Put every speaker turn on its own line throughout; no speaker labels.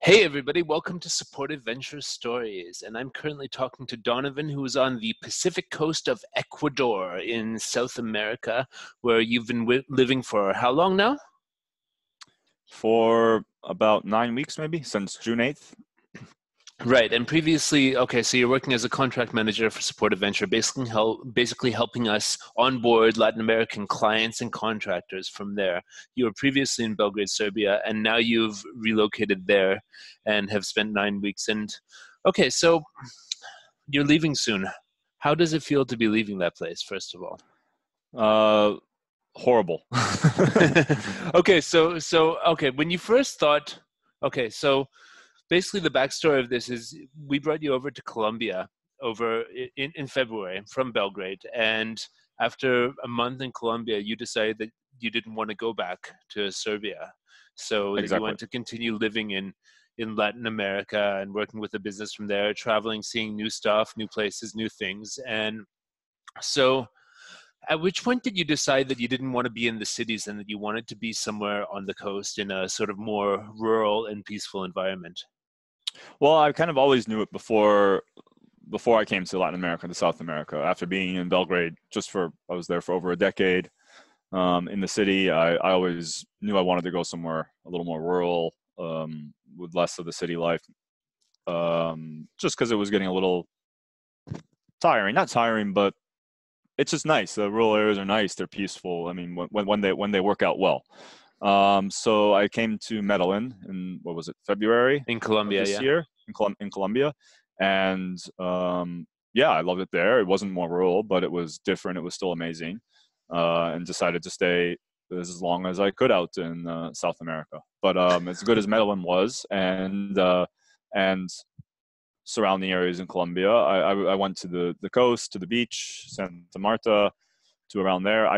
Hey everybody, welcome to Support Adventure Stories. And I'm currently talking to Donovan, who is on the Pacific coast of Ecuador in South America, where you've been living for how long now?
For about 9 weeks, maybe since June 8th.
Right, and previously, okay, so you're working as a contract manager for Support Adventure, basically helping us onboard Latin American clients and contractors from there. You were previously in Belgrade, Serbia, and now you've relocated there and have spent 9 weeks. And okay, so you're leaving soon. How does it feel to be leaving that place, first of all?
Uh, Horrible.
Okay, so when you first thought, okay, so basically the backstory of this is we brought you over to Colombia over in February from Belgrade, and after a month in Colombia, you decided that you didn't want to go back to Serbia, so that you
Exactly.
want to continue living in Latin America and working with the business from there, traveling, seeing new stuff, new places, new things, and so. At which point did you decide that you didn't want to be in the cities and that you wanted to be somewhere on the coast in a sort of more rural and peaceful environment?
Well, I kind of always knew it before I came to Latin America, to South America. After being in Belgrade, I was there for over a decade. In the city, I always knew I wanted to go somewhere a little more rural, with less of the city life. Just because it was getting a little tiring. Not tiring, but it's just nice. The rural areas are nice. They're peaceful. I mean, when they work out well. So I came to Medellin in, what was it, February
In
of
Colombia,
this
yeah.
year in Colombia, and yeah, I loved it there. It wasn't more rural, but it was different. It was still amazing, and decided to stay as long as I could out in South America. But as good as Medellin was, and surrounding areas in Colombia, I went to the coast, to the beach, Santa Marta, to around there.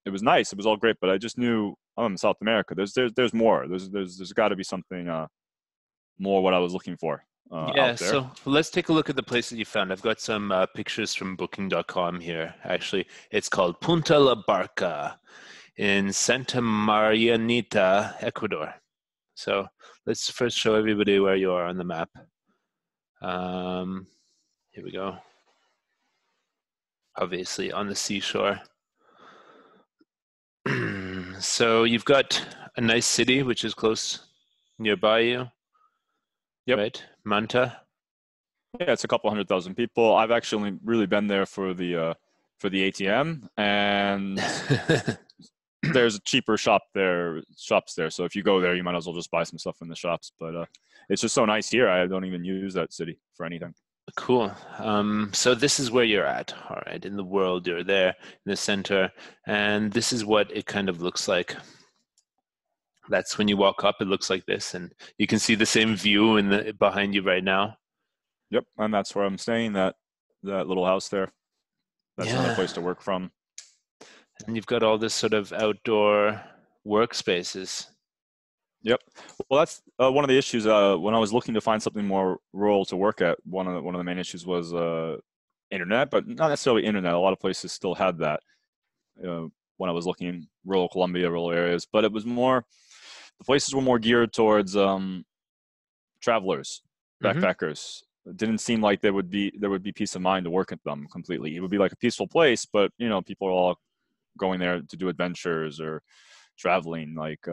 It was nice. It was all great, but I just knew I'm in South America. There's more. There's got to be something more what I was looking for
Yeah,
out there.
so let's take a look at the place that you found. I've got some pictures from booking.com here. Actually, it's called Punta La Barca in Santa Marianita, Ecuador. So let's first show everybody where you are on the map. Um, Here we go. Obviously on the seashore. So you've got a nice city which is close nearby you,
Yep.
right? Manta.
Yeah, it's a couple 100,000 people. I've actually really been there for the ATM, and there's a cheaper shops there. So if you go there, you might as well just buy some stuff in the shops. But it's just so nice here. I don't even use that city for anything.
Cool. So this is where you're at, all right, in the world. You're there in the center, and this is what it kind of looks like. That's when you walk up, it looks like this, and you can see the same view behind you right now.
Yep, and that's where I'm staying. That little house there. That's another
Yeah,
place to work from.
and you've got all this sort of outdoor workspaces.
Yep. Well, that's one of the issues. When I was looking to find something more rural to work at, one of the main issues was internet, but not necessarily internet. A lot of places still had that when I was looking in rural Colombia, rural areas. But it was more, the places were more geared towards travelers,
Hmm.
backpackers. It didn't seem like there would be peace of mind to work at them completely. It would be like a peaceful place, but people are all going there to do adventures or traveling, like.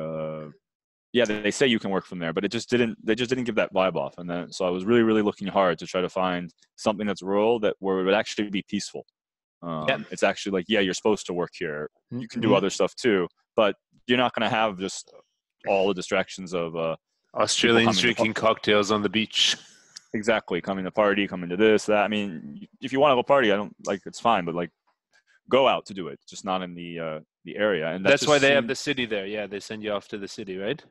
Yeah, they say you can work from there, but they just didn't give that vibe off. And then, so I was really, really looking hard to try to find something that's rural, where it would actually be peaceful.
Yeah.
It's actually like, yeah, you're supposed to work here. You can do
Mhm.
other stuff too, but you're not going to have just all the distractions of people
Australians
coming to
drinking cocktails on the beach.
exactly, coming to party, coming to this, that. I mean, if you want to go party, I don't like, it's fine, but like, go out to do it, just not in the area. And that
That's why
just
they have
seemed,
the city there. Yeah, they send you off to the city, right?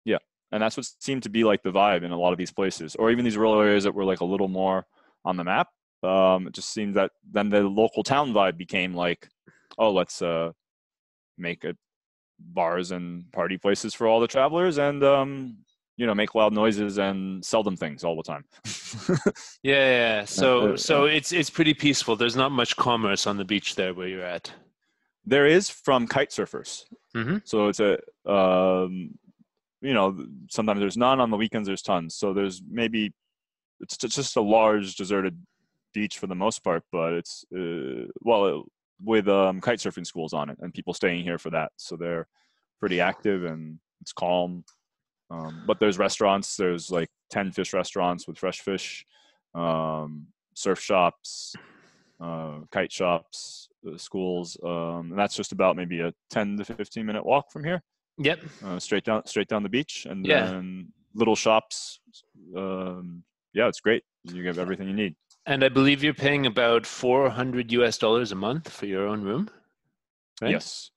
yeah, and that's what seemed to be like the vibe in a lot of these places, or even these rural areas that were like a little more on the map. It just seemed that then the local town vibe became like, oh, let's make it bars and party places for all the travelers, and make loud noises and sell them things all the time.
Yeah, yeah, yeah. So
Yeah.
so it's pretty peaceful. There's not much commerce on the beach there where you're at.
There is from kite surfers,
Hmm.
so it's a sometimes there's none. On the weekends, there's tons. So there's maybe it's just a large deserted beach for the most part, but it's with kite surfing schools on it and people staying here for that. So they're pretty active and it's calm. But there's restaurants. There's like 10 fish restaurants with fresh fish, surf shops, kite shops, schools. And that's just about maybe a 10 to 15-minute walk from here.
Yep.
Straight down the beach, and
Yeah.
then little shops. Yeah, it's great. You get everything you need.
And I believe you're paying about $400 a month for your own room, right?
Yes,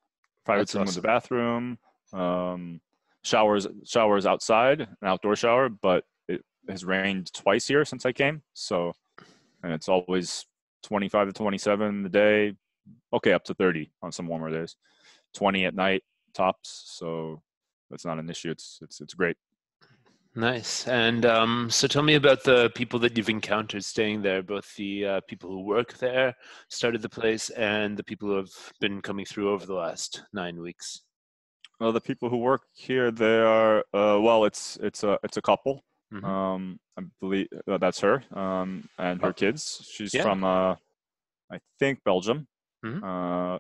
private
That's
room
awesome.
with a bathroom, showers outside, an outdoor shower. But it has rained twice here since I came, and it's always 25 to 27 a day. Okay, up to 30 on some warmer days. 20 at night tops. So that's not an issue. It's great.
Nice. And so tell me about the people that you've encountered staying there, both the people who work there, started the place, and the people who have been coming through over the last 9 weeks.
Well, the people who work here, they are well. It's a couple.
Mm-hmm.
I believe that's her and her kids. She's
Yeah.
from I think Belgium,
Mm-hmm.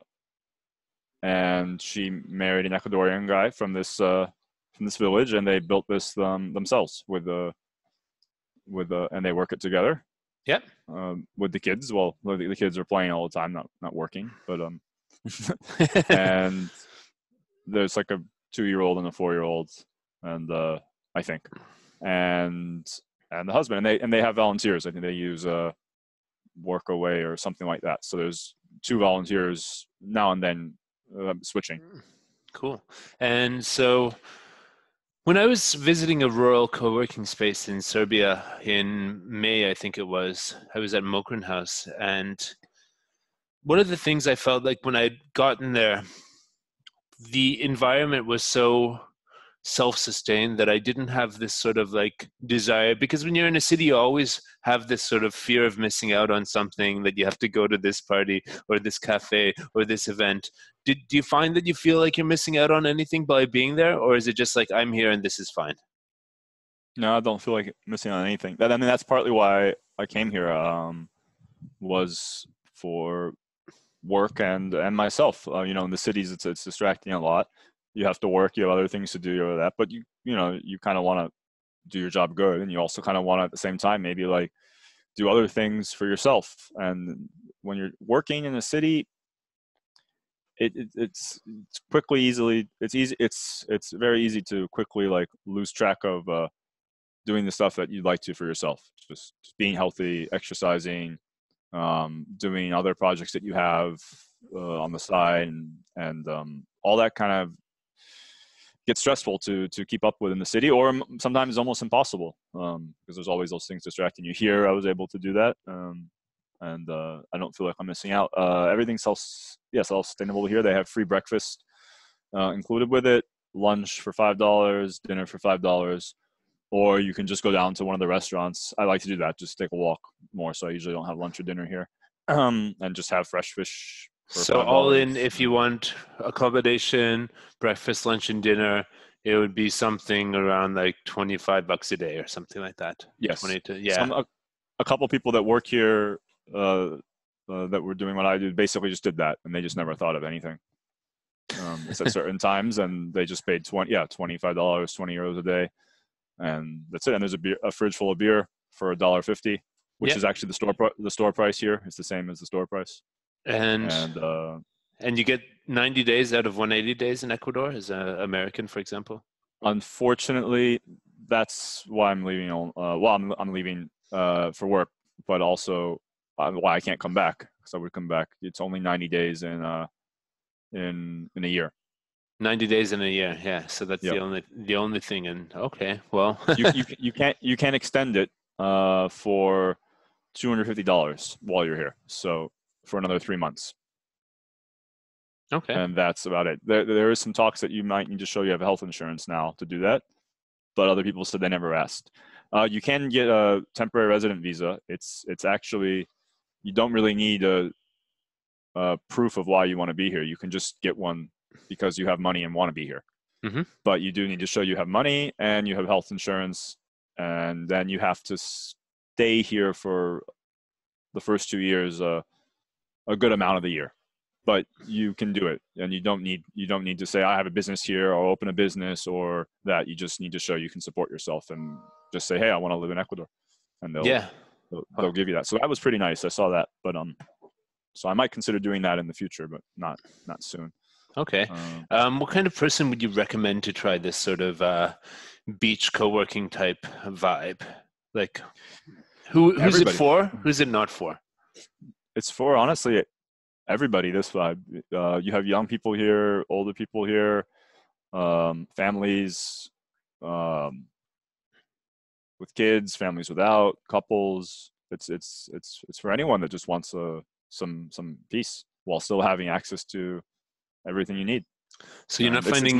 and she married an Ecuadorian guy from this village, and they built this themselves and they work it together.
Yeah.
With the kids. Well, the kids are playing all the time, not working, but and there's like a 2-year-old and a 4-year-old, and I think, and the husband, and they have volunteers. I think they use Workaway or something like that. So there's 2 volunteers now and then switching.
Cool. And so when I was visiting a rural co-working space in Serbia in May, I think it was, I was at Mokran House. And one of the things I felt like when I'd gotten there, the environment was so self-sustained that I didn't have this sort of like desire, because when you're in a city you always have this sort of fear of missing out on something, that you have to go to this party or this cafe or this event. Do you find that you feel like you're missing out on anything by being there, or is it just like I'm here and this is fine?
No, I don't feel like missing on anything. I mean, that's partly why I came here. Was for work and myself. In the cities, it's distracting a lot. You have to work. You have other things to do or that, but you kind of want to do your job good, and you also kind of want to at the same time maybe like do other things for yourself. And when you're working in a city, it's quickly easily it's easy it's very easy to quickly like lose track of doing the stuff that you'd like to for yourself, just being healthy, exercising, doing other projects that you have on the side, and all that kind of gets stressful to keep up with in the city, or sometimes almost impossible, because there's always those things distracting you. Here, I was able to do that, and I don't feel like I'm missing out. Everything's self-sustainable here. They have free breakfast included with it, lunch for $5, dinner for $5. Or you can just go down to one of the restaurants. I like to do that, just take a walk more. So I usually don't have lunch or dinner here, and just have fresh fish for
So all in,
$5.
if you want accommodation, breakfast, lunch, and dinner, it would be something around like $25 a day or something like that.
Yes,
20 to, yeah.
A couple people that work here that were doing what I do basically just did that, and they just never thought of anything. It's at certain times, and they just paid $25, €20 a day, and that's it. And there's a fridge full of beer for $1.50, which
Yep.
is actually the store price here. It's the same as the store price.
And you get 90 days out of 180 days in Ecuador as an American, for example.
Unfortunately, that's why I'm leaving. I'm leaving for work, but also why I can't come back, because I would come back. It's only 90 days in a year.
90 days in a year, yeah. So that's
Yep.
the only thing. And okay, well,
you can't extend it for $250 while you're here. So for another 3 months.
okay.
And that's about it. There is some talks that you might need to show you have health insurance now to do that, but other people said they never asked. You can get a temporary resident visa. It's actually, you don't really need a proof of why you want to be here. You can just get one because you have money and want to be here.
Hmm.
but you do need to show you have money and you have health insurance, and then you have to stay here for the first 2 years, a good amount of the year. But you can do it, and you don't need to say I have a business here or open a business or that. You just need to show you can support yourself and just say, hey, I want to live in Ecuador, and
Yeah.
they'll give you that. So that was pretty nice. I saw that, but so I might consider doing that in the future, but not soon.
Okay. What kind of person would you recommend to try this sort of beach co-working type vibe? Like, who's it
Everybody.
for? Who's it not for?
It's for, honestly, everybody. This vibe. You have young people here, older people here, families with kids, families without, couples. It's for anyone that just wants some peace while still having access to everything you need.
So you're not
It's
finding.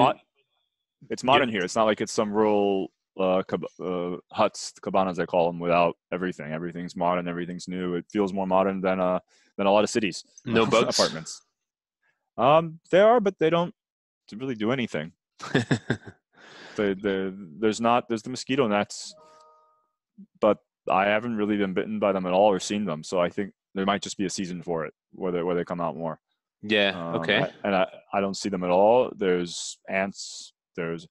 it's modern here. It's not like it's some rural huts, cabanas they call them, without everything. Everything's modern. Everything's new. It feels more modern than a lot of cities.
No bugs?
Apartments. They are, but they don't really do anything. There's the mosquito nets, but I haven't really been bitten by them at all or seen them. So I think there might just be a season for it where they come out more.
Yeah. Okay.
I don't see them at all. There's ants. There's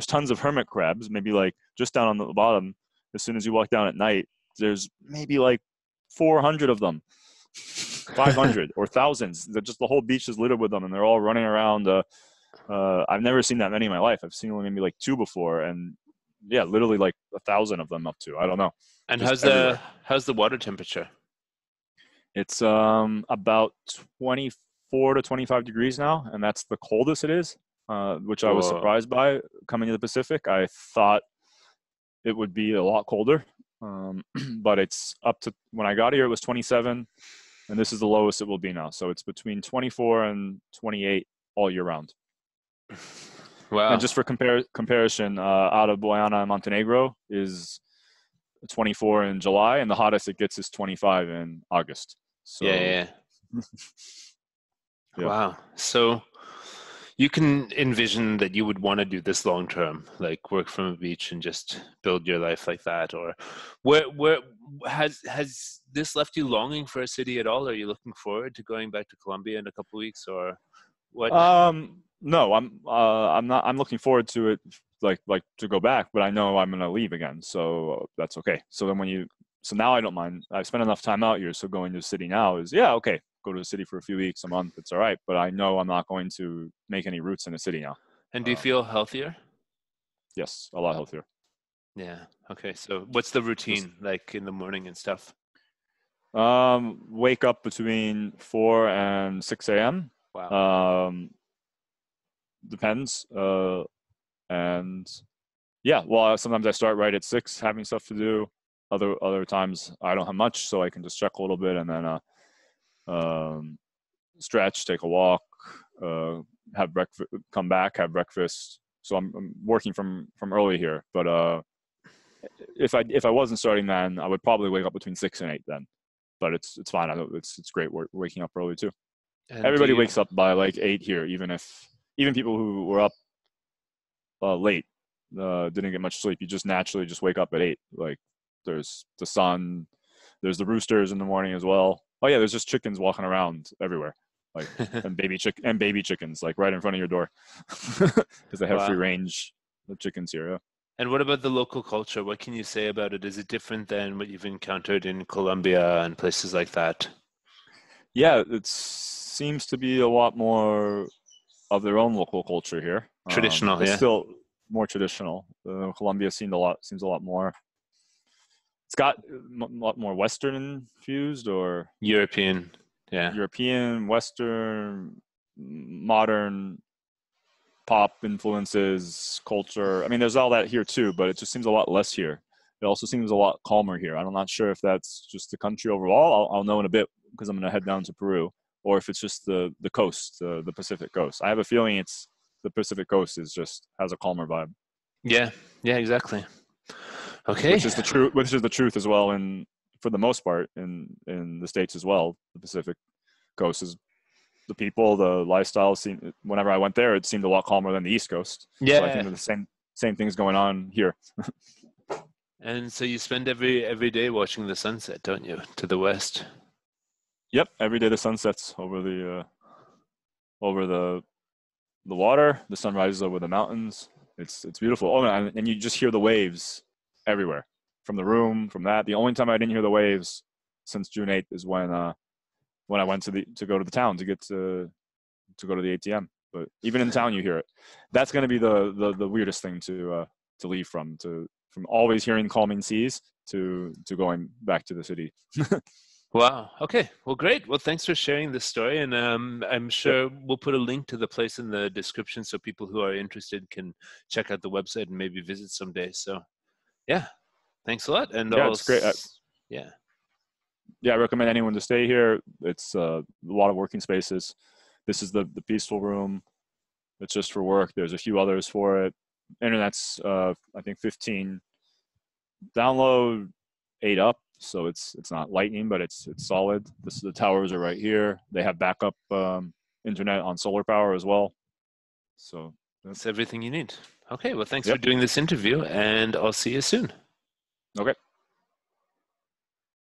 tons of hermit crabs. Maybe like just down on the bottom. As soon as you walk down at night, there's maybe like 400 of them, 500 or thousands. They're just, the whole beach is littered with them, and they're all running around. I've never seen that many in my life. I've seen only maybe like 2 before, and yeah, literally like 1,000 of them up to. I don't know.
And
Just everywhere.
how's the water temperature?
It's about 24 to 25 degrees now, and that's the coldest it is, which I was
Whoa.
surprised by coming to the Pacific. I thought it would be a lot colder, but it's up to, when I got here, it was 27, and this is the lowest it will be now. So it's between 24 and 28 all year round.
Wow.
And just for comparison, out of Boyana and Montenegro is 24 in July, and the hottest it gets is 25 in August. So
Yeah.
yeah.
Wow. So you can envision that you would want to do this long term, like work from a beach and just build your life like that. Or where has this left you longing for a city at all? Are you looking forward to going back to Colombia in a couple of weeks, or what?
No, I'm not. I'm looking forward to it, like to go back, but I know I'm gonna leave again, so that's okay. So then so now I don't mind. I've spent enough time out here, so going to the city now is, yeah, okay. Go to the city for a few weeks, a month, it's all right. But I know I'm not going to make any roots in the city now.
And do you feel healthier?
Yes, a lot healthier.
Yeah. Okay. So what's the
Just
routine like in the morning and stuff?
wake up between 4 and 6 a.m.
Wow.
Depends. And yeah, well, sometimes I start right at 6, having stuff to do. Other times I don't have much, so I can just check a little bit and then stretch, take a walk, have breakfast, come back, have breakfast. So I'm working from early here, but if I wasn't starting then, I would probably wake up between 6 and 8 then. But it's fine. It's great waking up early too.
And
Everybody wakes up by like 8 here, even people who were up late, didn't get much sleep. You just naturally just wake up at 8. Like there's the sun, there's the roosters in the morning as well. Oh yeah, there's just chickens walking around everywhere, like and baby chickens like right in front of your door, because they have free
Wow.
range of chickens here. Yeah.
And what about the local culture? What can you say about it? Is it different than what you've encountered in Colombia and places like that?
Yeah, it seems to be a lot more of their own local culture here.
Traditional,
It's
yeah.
still more traditional. Colombia seems a lot more. It's got a lot more Western infused, or
European, yeah.
European, Western, modern pop influences, culture. I mean, there's all that here too, but it just seems a lot less here. It also seems a lot calmer here. I'm not sure if that's just the country overall. I'll know in a bit because I'm going to head down to Peru, or if it's just the coast, the Pacific coast. I have a feeling it's the Pacific coast has a calmer vibe.
Yeah, yeah, exactly. Okay.
Which is the truth. Which is the truth as well, for the most part in the States as well. The Pacific coast is the people, the lifestyle seemed, whenever I went there, it seemed a lot calmer than the East Coast. So I think
Yeah.
that the same things going on here.
And so you spend every day watching the sunset, don't you, to the west?
Yep, every day the sun sets over the water. The sun rises over the mountains. It's beautiful. Oh, and you just hear the waves everywhere from the room, from that. The only time I didn't hear the waves since June 8th is when I went to go to the town to get to go to the ATM. But even in town, you hear it. That's going to be the weirdest thing to leave from always hearing calming seas to going back to the city.
Wow. Okay. Well, great. Well, thanks for sharing this story. And I'm
Yep.
sure we'll put a link to the place in the description so people who are interested can check out the website and maybe visit someday. So, yeah, thanks a lot. And
Yeah, it's great.
yeah.
Yeah, I recommend anyone to stay here. It's a lot of working spaces. This is the peaceful room. It's just for work. There's a few others for it. Internet's I think 15 download, 8 up. So it's not lightning, but it's solid. The towers are right here. They have backup internet on solar power as well. So
That's everything you need. Okay. Well, thanks for
yep.
doing this interview, and I'll see you soon.
Okay.